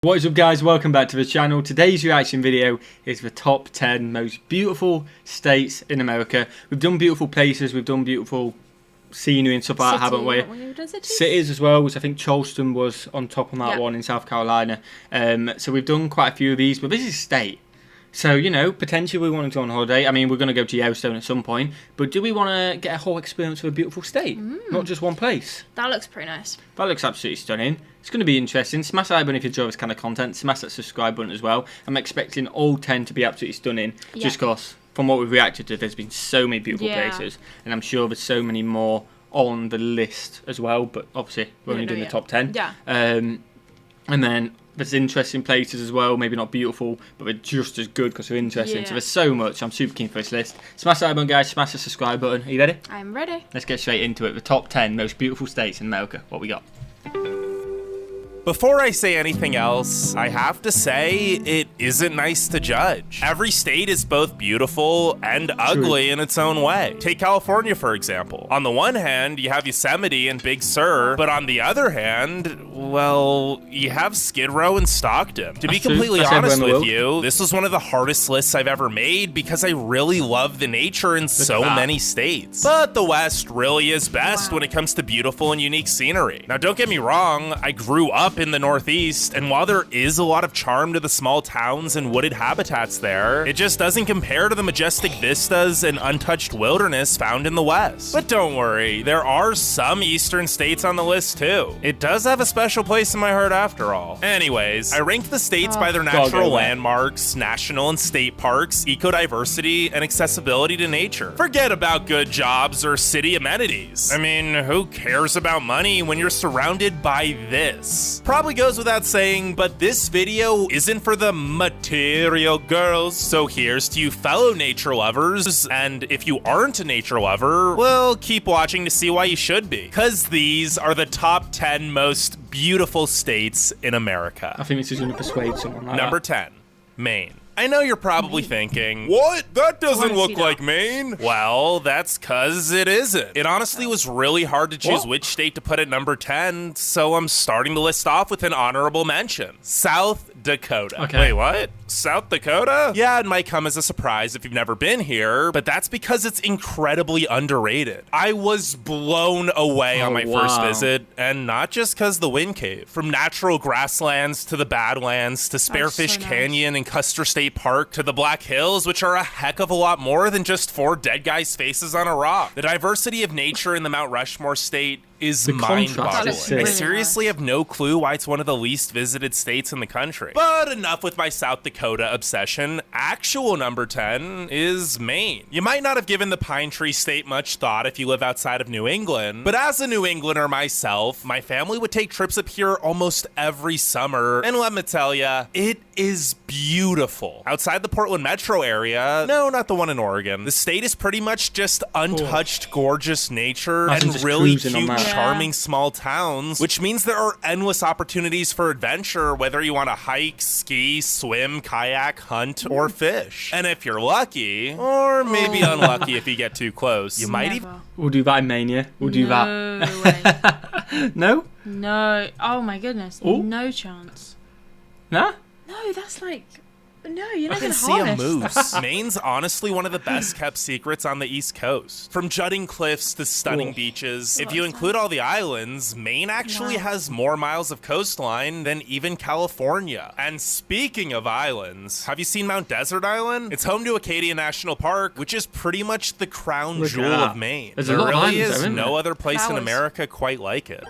What is up, guys? Welcome back to the channel. Today's reaction video is the top 10 most beautiful states in America. We've done beautiful places, we've done beautiful scenery and stuff like that, haven't we? Cities as well, which I think Charleston was on top of that one in South Carolina. So we've done quite a few of these, but this is state. So, you know, potentially we want to go on holiday. I mean, we're going to go to Yellowstone at some point, but do we want to get a whole experience of a beautiful state? Not just one place. That looks pretty nice. That looks absolutely stunning. It's going to be interesting. Smash that like button if you enjoy this kind of content. Smash that subscribe button as well. I'm expecting all 10 to be absolutely stunning, just because from what we've reacted to, there's been so many beautiful places, and I'm sure there's so many more on the list as well, but obviously we're only doing the top 10. Yeah. And then there's interesting places as well, maybe not beautiful, but they're just as good because they're interesting. So there's so much. I'm super keen for this list. Smash that like button, guys. Smash the subscribe button. Are you ready? I'm ready. Let's get straight into it. The top 10 most beautiful states in America. What we got? Before I say anything else, I have to say it isn't nice to judge. Every state is both beautiful and ugly in its own way. Take California, for example. On the one hand, you have Yosemite and Big Sur, but on the other hand, well, you have Skid Row and Stockton. To be completely honest with you, this was one of the hardest lists I've ever made because I really love the nature in so many states. But the West really is best when it comes to beautiful and unique scenery. Now, don't get me wrong, I grew up in the Northeast, and while there is a lot of charm to the small towns and wooded habitats there, it just doesn't compare to the majestic vistas and untouched wilderness found in the West. But don't worry, there are some eastern states on the list too. It does have a special place in my heart after all. Anyways, I ranked the states by their natural landmarks, national and state parks, eco-diversity, and accessibility to nature. Forget about good jobs or city amenities. I mean, who cares about money when you're surrounded by this? Probably goes without saying, but this video isn't for the material girls. So here's to you fellow nature lovers, and if you aren't a nature lover, well, keep watching to see why you should be. Cause these are the top 10 most beautiful states in America. I think this is gonna persuade someone like Number 10, Maine. I know you're probably thinking, what? That doesn't look like Maine. Well, that's cause it isn't. It honestly was really hard to choose which state to put at number 10, so I'm starting the list off with an honorable mention. South Dakota. Wait, what? South Dakota? Yeah, it might come as a surprise if you've never been here, but that's because it's incredibly underrated. I was blown away on my first visit, and not just cause the wind cave. From natural grasslands to the Badlands to Spearfish Canyon and Custer State Park to the Black Hills, which are a heck of a lot more than just 4 dead guys' faces on a rock. The diversity of nature in the Mount Rushmore state is mind-boggling. I seriously have no clue why it's one of the least visited states in the country. But enough with my South Dakota obsession. Actual number 10 is Maine. You might not have given the Pine Tree State much thought if you live outside of New England, but as a New Englander myself, my family would take trips up here almost every summer, and let me tell ya, it is beautiful. Outside the Portland metro area, no, not the one in Oregon, the state is pretty much just untouched, gorgeous nature and really cute, charming small towns, which means there are endless opportunities for adventure, whether you want to hike, ski, swim, kayak, hunt, or fish. And if you're lucky, or maybe unlucky if you get too close, you might even... We'll do that in Mania. We'll do that. Way. No? No. Oh my goodness. Ooh. No chance. Nah? No, that's like... No, you're not going to see a moose. Maine's honestly one of the best kept secrets on the East Coast. From jutting cliffs to stunning beaches, if you include all the islands, Maine actually has more miles of coastline than even California. And speaking of islands, have you seen Mount Desert Island? It's home to Acadia National Park, which is pretty much the crown jewel of Maine. There really is no other place in America quite like it.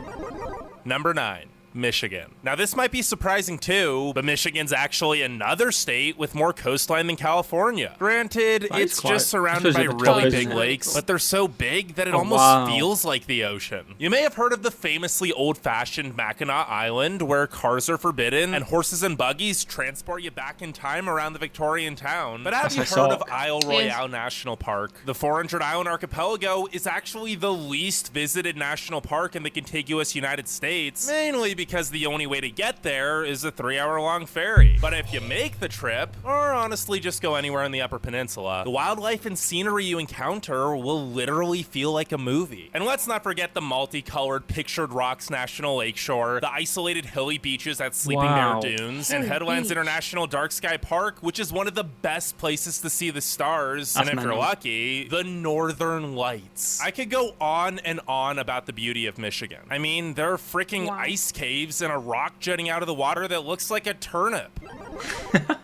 Number 9. Michigan. Now this might be surprising too, but Michigan's actually another state with more coastline than California. Granted, it's just surrounded by really big lakes, but they're so big that it almost feels like the ocean. You may have heard of the famously old-fashioned Mackinac Island, where cars are forbidden and horses and buggies transport you back in time around the Victorian town. But have you heard of Isle Royale National Park? The 400-island archipelago is actually the least visited national park in the contiguous United States, mainly because the only way to get there is a 3-hour-long ferry. But if you make the trip, or honestly just go anywhere in the Upper Peninsula, the wildlife and scenery you encounter will literally feel like a movie. And let's not forget the multicolored Pictured Rocks National Lakeshore, the isolated hilly beaches at Sleeping Bear Dunes, and Headlands International Dark Sky Park, which is one of the best places to see the stars, and if you're lucky, the Northern Lights. I could go on and on about the beauty of Michigan. I mean, there are freaking ice caves and a rock jutting out of the water that looks like a turnip.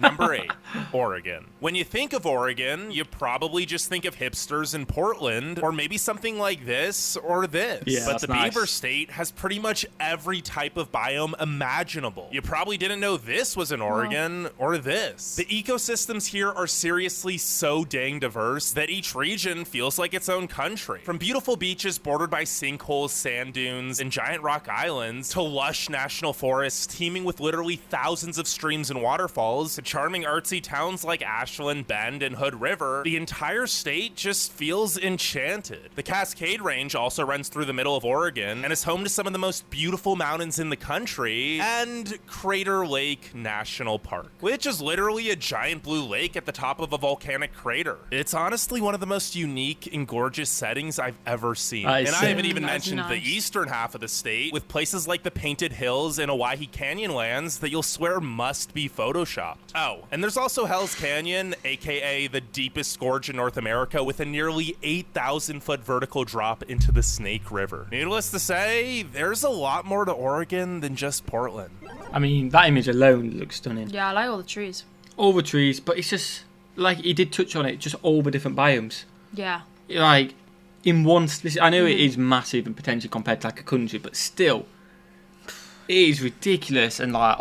Number 8, Oregon. When you think of Oregon, you probably just think of hipsters in Portland, or maybe something like this or this. Yeah, but the Beaver State has pretty much every type of biome imaginable. You probably didn't know this was in Oregon, or this. The ecosystems here are seriously so dang diverse that each region feels like its own country. From beautiful beaches bordered by sinkholes, sand dunes, and giant rock islands, to lush national forests teeming with literally thousands of streams and waterfalls, to charming artsy towns like Ashland, Bend, and Hood River, the entire state just feels enchanted. The Cascade Range also runs through the middle of Oregon and is home to some of the most beautiful mountains in the country, and Crater Lake National Park, which is literally a giant blue lake at the top of a volcanic crater. It's honestly one of the most unique and gorgeous settings I've ever seen. I haven't even mentioned the eastern half of the state, with places like the Painted Hills and Owyhee Canyonlands that you'll swear must be photoshopped. Oh, and there's also Hell's Canyon, aka the deepest gorge in North America, with a nearly 8,000-foot vertical drop into the Snake River. Needless to say, there's a lot more to Oregon than just Portland. I mean, that image alone looks stunning. Yeah, I like all the trees. All the trees, but it's just, like he did touch on it, just all the different biomes. Yeah. Like, in one, I know it is massive and potentially compared to like a country, but still, it is ridiculous and like,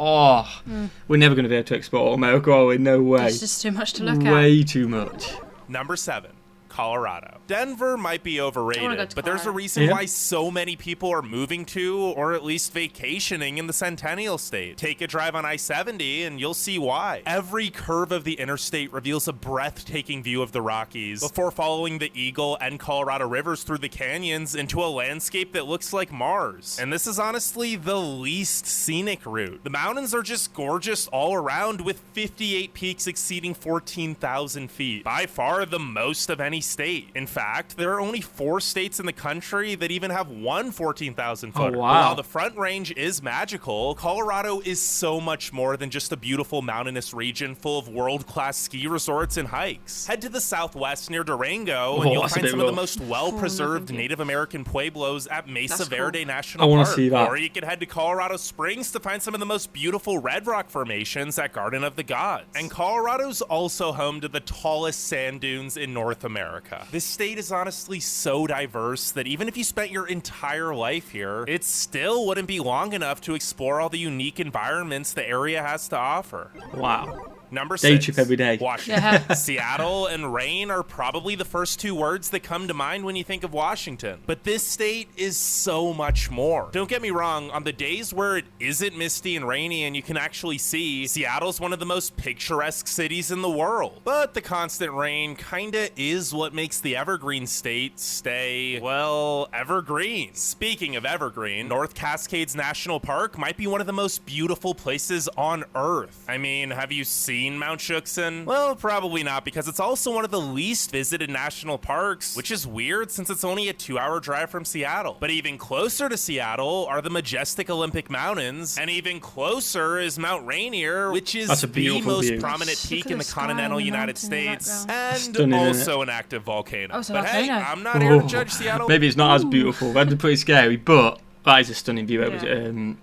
we're never going to be able to explore America, are we? No way. There's just too much to look at. Way too much. Number 7. Colorado. Denver might be overrated, but there's a reason why so many people are moving to, or at least vacationing in the Centennial State. Take a drive on I-70 and you'll see why. Every curve of the interstate reveals a breathtaking view of the Rockies before following the Eagle and Colorado rivers through the canyons into a landscape that looks like Mars. And this is honestly the least scenic route. The mountains are just gorgeous all around, with 58 peaks exceeding 14,000 feet. By far the most of any state. In fact, there are only 4 states in the country that even have one 14,000 footer. While the Front Range is magical, Colorado is so much more than just a beautiful mountainous region full of world-class ski resorts and hikes. Head to the southwest near Durango and you'll find some of the most well-preserved Native American pueblos at Mesa Verde National Park. See that. Or you can head to Colorado Springs to find some of the most beautiful red rock formations at Garden of the Gods. And Colorado's also home to the tallest sand dunes in North America. This state is honestly so diverse that even if you spent your entire life here, it still wouldn't be long enough to explore all the unique environments the area has to offer. Wow. Number 6. Day trip every day. Washington. Seattle and rain are probably the first 2 words that come to mind when you think of Washington. But this state is so much more. Don't get me wrong, on the days where it isn't misty and rainy and you can actually see, Seattle's one of the most picturesque cities in the world. But the constant rain kinda is what makes the Evergreen State stay, well, evergreen. Speaking of evergreen, North Cascades National Park might be one of the most beautiful places on Earth. I mean, have you seen Mount Shuksan? Well, probably not, because it's also one of the least visited national parks, which is weird since it's only a 2-hour drive from Seattle. But even closer to Seattle are the majestic Olympic Mountains, and even closer is Mount Rainier, which is the most prominent peak in the continental United States, and also an active volcano. But hey, I'm not here to judge Seattle. Maybe it's not as beautiful. That'd be pretty scary, but that is a stunning view.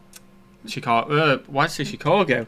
Chicago. Why did I say Chicago?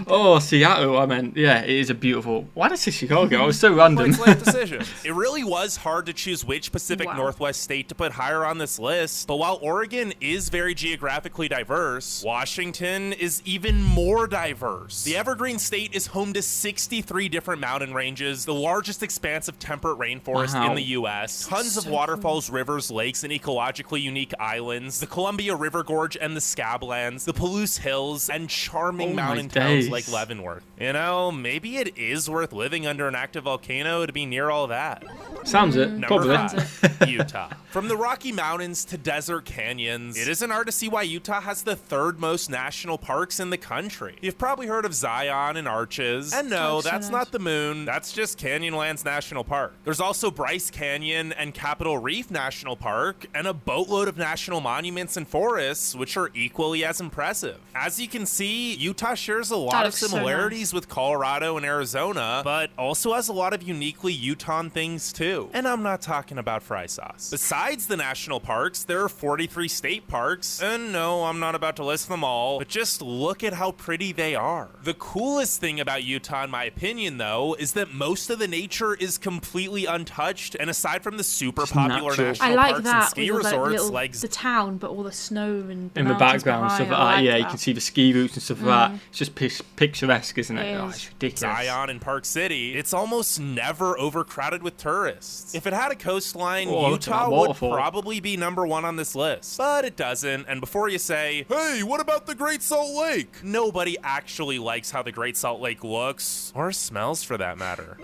Oh, Seattle. I meant, yeah, it is a beautiful. Why did I say Chicago? I was so random. It really was hard to choose which Pacific Northwest state to put higher on this list. But while Oregon is very geographically diverse, Washington is even more diverse. The Evergreen State is home to 63 different mountain ranges, the largest expanse of temperate rainforest in the U.S., tons of waterfalls, rivers, lakes, and ecologically unique islands, the Columbia River Gorge and the Scablands, the polluted loose hills, and charming mountain towns like Leavenworth. You know, maybe it is worth living under an active volcano to be near all that. Sounds it. Number 5, Utah. From the Rocky Mountains to desert canyons, it isn't hard to see why Utah has the 3rd most national parks in the country. You've probably heard of Zion and Arches. And no, that's not the moon. That's just Canyonlands National Park. There's also Bryce Canyon and Capitol Reef National Park, and a boatload of national monuments and forests, which are equally as impressive. As you can see, Utah shares a lot of similarities with Colorado and Arizona, but also has a lot of uniquely Utah things too. And I'm not talking about fry sauce. Besides the national parks, there are 43 state parks, and no, I'm not about to list them all, but just look at how pretty they are. The coolest thing about Utah, in my opinion, though, is that most of the nature is completely untouched, and aside from the super popular national parks and ski resorts, like the town, but all the snow and in the background and stuff like that. Yeah, you can see the ski routes and stuff like that. It's just picturesque, isn't it? Oh, it's ridiculous. Zion and Park City, it's almost never overcrowded with tourists. If it had a coastline, Utah would probably be number 1 on this list. But it doesn't, and before you say, hey, what about the Great Salt Lake? Nobody actually likes how the Great Salt Lake looks, or smells for that matter.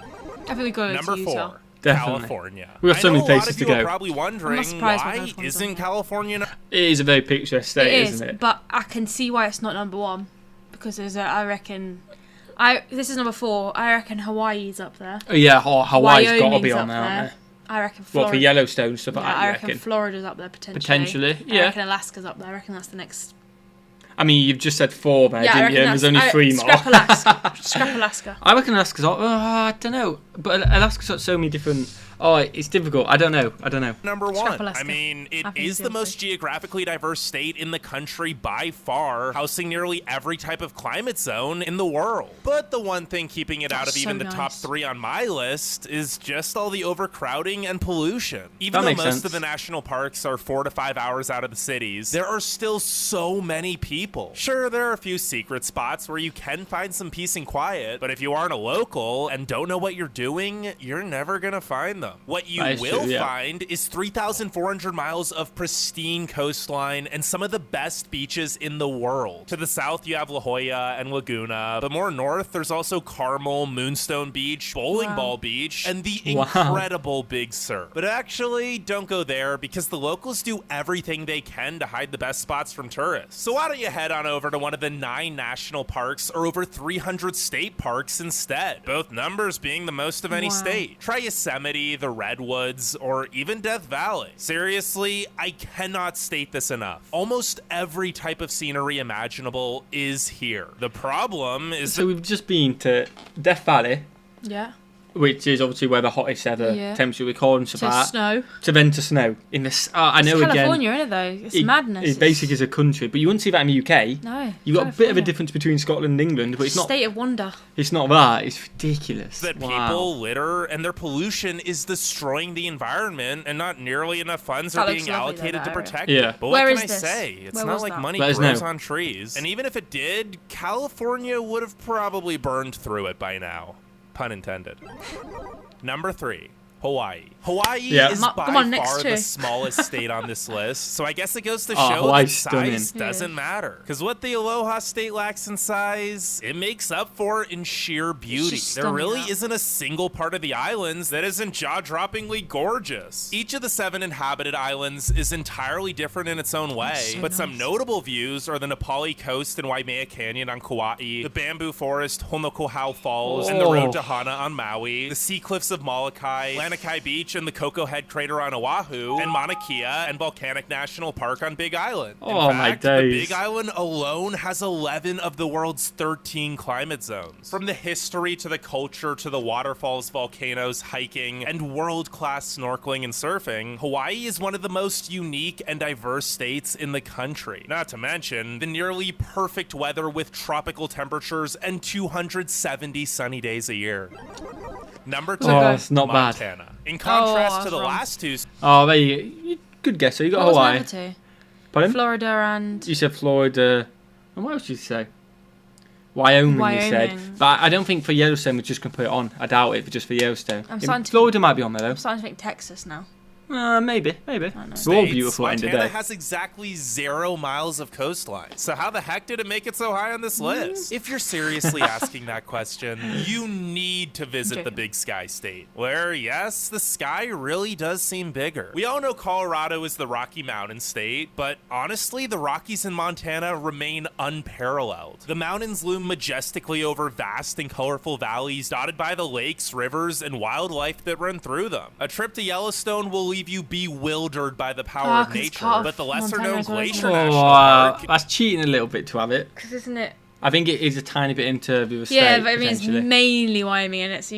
Definitely go Number to Utah. 4. Definitely. California. We got so many places to go. A lot of people are probably wondering, why isn't California... It is a very picturesque state, isn't it? But I can see why it's not number 1. Because there's I reckon... this is number 4. I reckon Hawaii's up there. Oh, yeah, Hawaii's got to be on there, aren't they? I reckon Florida. What, for Yellowstone stuff like that, I reckon Florida's up there, potentially. Potentially, yeah. I reckon Alaska's up there. I reckon that's the next... I mean, you've just said 4 there, didn't you? There's only 3 more. Scrap Alaska. Scrap Alaska. I reckon Alaska's... I don't know. But Alaska's got so many different... Oh, it's difficult. I don't know. Number 1. I mean, it is the most geographically diverse state in the country by far, housing nearly every type of climate zone in the world. But the one thing keeping it out of even the top 3 on my list is just all the overcrowding and pollution. Even though most of the national parks are 4 to 5 hours out of the cities, there are still so many people. Sure, there are a few secret spots where you can find some peace and quiet, but if you aren't a local and don't know what you're doing, you're never gonna find them. What you will find is 3,400 miles of pristine coastline and some of the best beaches in the world. To the south, you have La Jolla and Laguna, but more north, there's also Carmel, Moonstone Beach, Bowling Ball Beach, and the incredible Big Sur. But actually, don't go there because the locals do everything they can to hide the best spots from tourists. So why don't you head on over to one of the 9 national parks or over 300 state parks instead, both numbers being the most of any state. Try Yosemite, the Redwoods, or even Death Valley. Seriously, I cannot state this enough. Almost every type of scenery imaginable is here. The problem is... So we've just been to Death Valley. Yeah. Which is obviously where the hottest ever temperature record and stuff like that. To snow. To snow. In the, I know it's California, isn't it, though? It's madness. It basically is a country, but you wouldn't see that in the UK. No. You've got a bit of a difference between Scotland and England, but it's not... State of wonder. It's not that. It's ridiculous. That people litter and their pollution is destroying the environment, and not nearly enough funds are being allocated to protect it. But what can I say? It's not like money grows on trees. And even if it did, California would have probably burned through it by now. Pun intended. Number 3. Hawaii. Hawaii is by far the smallest state on this list, so I guess it goes to show that size doesn't matter. Because what the Aloha state lacks in size, it makes up for in sheer beauty. There really isn't a single part of the islands that isn't jaw-droppingly gorgeous. Each of the 7 inhabited islands is entirely different in its own way, but some notable views are the Nepali coast and Waimea Canyon on Kauai, the bamboo forest, Honokohau Falls, and the road to Hana on Maui, the sea cliffs of Molokai, Lanikai Beach and the Coco Head Crater on Oahu, and Mauna Kea and Volcanic National Park on Big Island. In fact, the Big Island alone has 11 of the world's 13 climate zones. From the history to the culture to the waterfalls, volcanoes, hiking, and world-class snorkeling and surfing, Hawaii is one of the most unique and diverse states in the country. Not to mention the nearly perfect weather with tropical temperatures and 270 sunny days a year. Number 2, it's not Montana. bad. In contrast to the last 2... Oh, there you good guess. So you got Hawaii. What was number 2? Pardon? Florida and... You said Florida. And what else did you say? Wyoming, you said. But I don't think for Yellowstone we're just going to put it on. I doubt it, just for Yellowstone. Florida might be on there, though. I'm starting to think Texas now. Maybe. They're all beautiful at the end of the Montana day. has exactly 0 miles of coastline. So how the heck did it make it so high on this list? If you're seriously asking that question, you need to visit the Big Sky State, where, yes, the sky really does seem bigger. We all know Colorado is the Rocky Mountain state, but honestly, the Rockies in Montana remain unparalleled. The mountains loom majestically over vast and colorful valleys dotted by the lakes, rivers, and wildlife that run through them. A trip to Yellowstone will leave you bewildered by the power of nature, but the lesser-known Glacier National Park... That's cheating a little bit to have it. Because isn't it? I think it is a tiny bit into the other state, Yeah, but I mean, it's mainly Wyoming, and it's...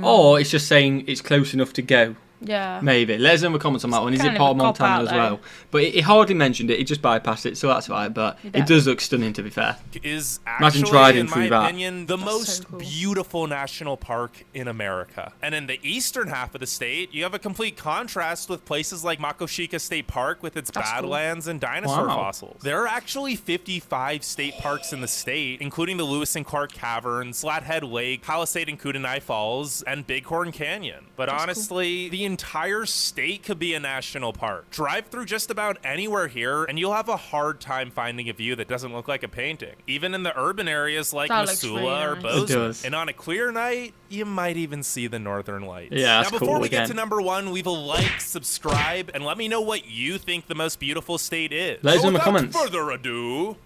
Or it's just saying it's close enough to go. Yeah. Maybe. Let us know in the comments on that one. Is it part of Montana as well? But it hardly mentioned it. It just bypassed it, so that's right. But it does look stunning, to be fair. Is Imagine actually, driving in through my that. opinion, the most beautiful national park in America. And in the eastern half of the state, you have a complete contrast with places like Makoshika State Park with its badlands and dinosaur fossils. There are actually 55 state parks in the state, including the Lewis and Clark Caverns, Flathead Lake, Palisade and Kootenai Falls, and Bighorn Canyon. But honestly, the entire state could be a national park. Drive through just about anywhere here, and you'll have a hard time finding a view that doesn't look like a painting. Even in the urban areas like Missoula or Bozeman. And on a clear night, you might even see the northern lights. Yeah, now, before we get to number 1, leave a like, subscribe, and let me know what you think the most beautiful state is. Let us know in the comments. Without further ado,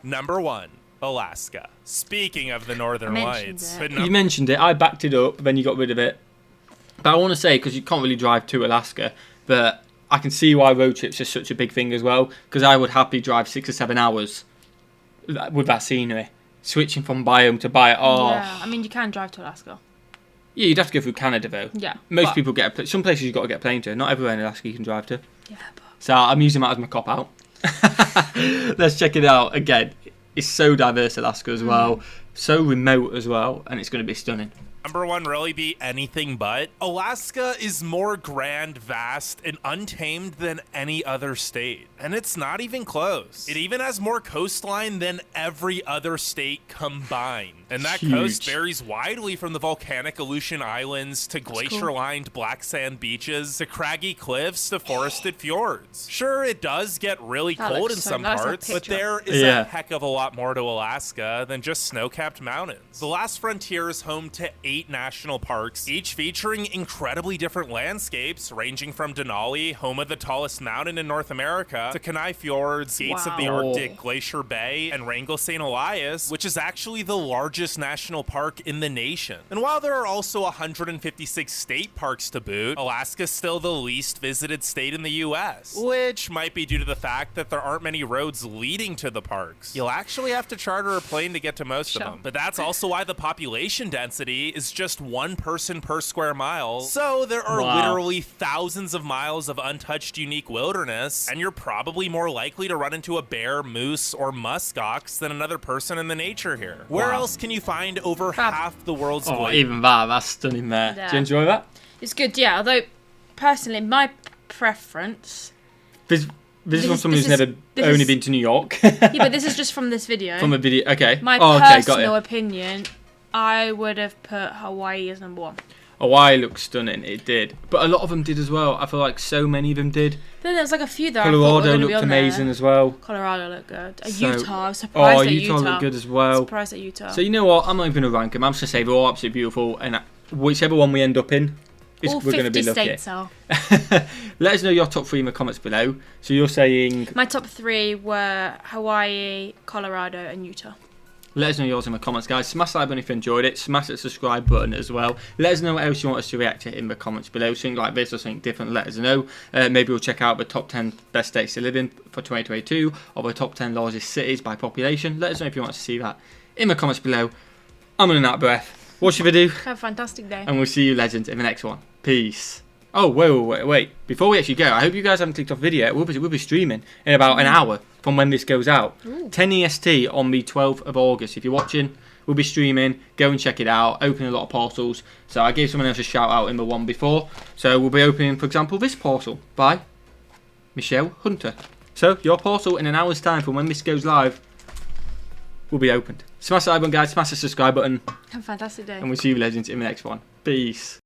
number 1. Alaska. Speaking of the northern lights. You mentioned it. I backed it up, then you got rid of it. But I want to say, because you can't really drive to Alaska, but I can see why road trips are such a big thing as well, because I would happily drive 6 or 7 hours with that scenery. Switching from biome to biome. Oh. Yeah, I mean, you can drive to Alaska. Yeah, you'd have to go through Canada, though. Yeah. Most people get... Some places you've got to get a plane to. Not everywhere in Alaska you can drive to. Yeah, but... So I'm using that as my cop-out. Let's check it out. Again, it's so diverse, Alaska, as well. So remote as well, and it's going to be stunning. Number 1 really be anything but. Alaska is more grand, vast, and untamed than any other state. And it's not even close. It even has more coastline than every other state combined. And that coast varies widely from the volcanic Aleutian Islands to glacier-lined black sand beaches to craggy cliffs to forested fjords. Sure, it does get really cold in some parts, but there is a heck of a lot more to Alaska than just snow-capped mountains. The last frontier is home to 8 national parks, each featuring incredibly different landscapes, ranging from Denali, home of the tallest mountain in North America, to Kenai Fjords, gates of the Arctic, Glacier Bay, and Wrangell St. Elias, which is actually the largest national park in the nation. And while there are also 156 state parks to boot, Alaska's still the least visited state in the US, which might be due to the fact that there aren't many roads leading to the parks. You'll actually have to charter a plane to get to most of them. But that's also why the population density is just 1 person per square mile. So there are literally thousands of miles of untouched unique wilderness, and you're probably more likely to run into a bear, moose, or muskox than another person in the nature here. Where else can you find over half the world's glaciers? Even that's stunning there. Do you enjoy that? It's good, yeah. Although, personally, my preference... This is from someone who's never only been to New York. Yeah, but this is just from this video. From a video, okay. My personal opinion, I would have put Hawaii as number 1. Hawaii looks stunning, it did. But a lot of them did as well. I feel like so many of them did. Then there was like a few that Colorado looked amazing as well. Colorado looked good. Utah, I was surprised at Utah. Utah looked good as well. Surprised at Utah. So you know what, I'm not even going to rank them. I'm just going to say they're all absolutely beautiful. And whichever one we end up in, we're going to be lucky. All 50 states are. Let us know your top 3 in the comments below. So you're saying... My top 3 were Hawaii, Colorado, and Utah. Let us know yours in the comments, guys. Smash that like button if you enjoyed it. Smash that subscribe button as well. Let us know what else you want us to react to in the comments below. Something like this or something different, let us know. Maybe we'll check out the top 10 best states to live in for 2022 or the top 10 largest cities by population. Let us know if you want us to see that in the comments below. I'm running out of breath. What should we do? Have a fantastic day. And we'll see you, legends, in the next one. Peace. Oh, wait. Before we actually go, I hope you guys haven't clicked off video. We'll be streaming in about an hour from when this goes out. 10 EST on the 12th of August. If you're watching, we'll be streaming. Go and check it out. Opening a lot of parcels. So I gave someone else a shout out in the one before. So we'll be opening, for example, this parcel by Michelle Hunter. So your parcel in an hour's time from when this goes live will be opened. Smash the like button, guys. Smash the subscribe button. Have a fantastic day. And we'll see you, legends, in the next one. Peace.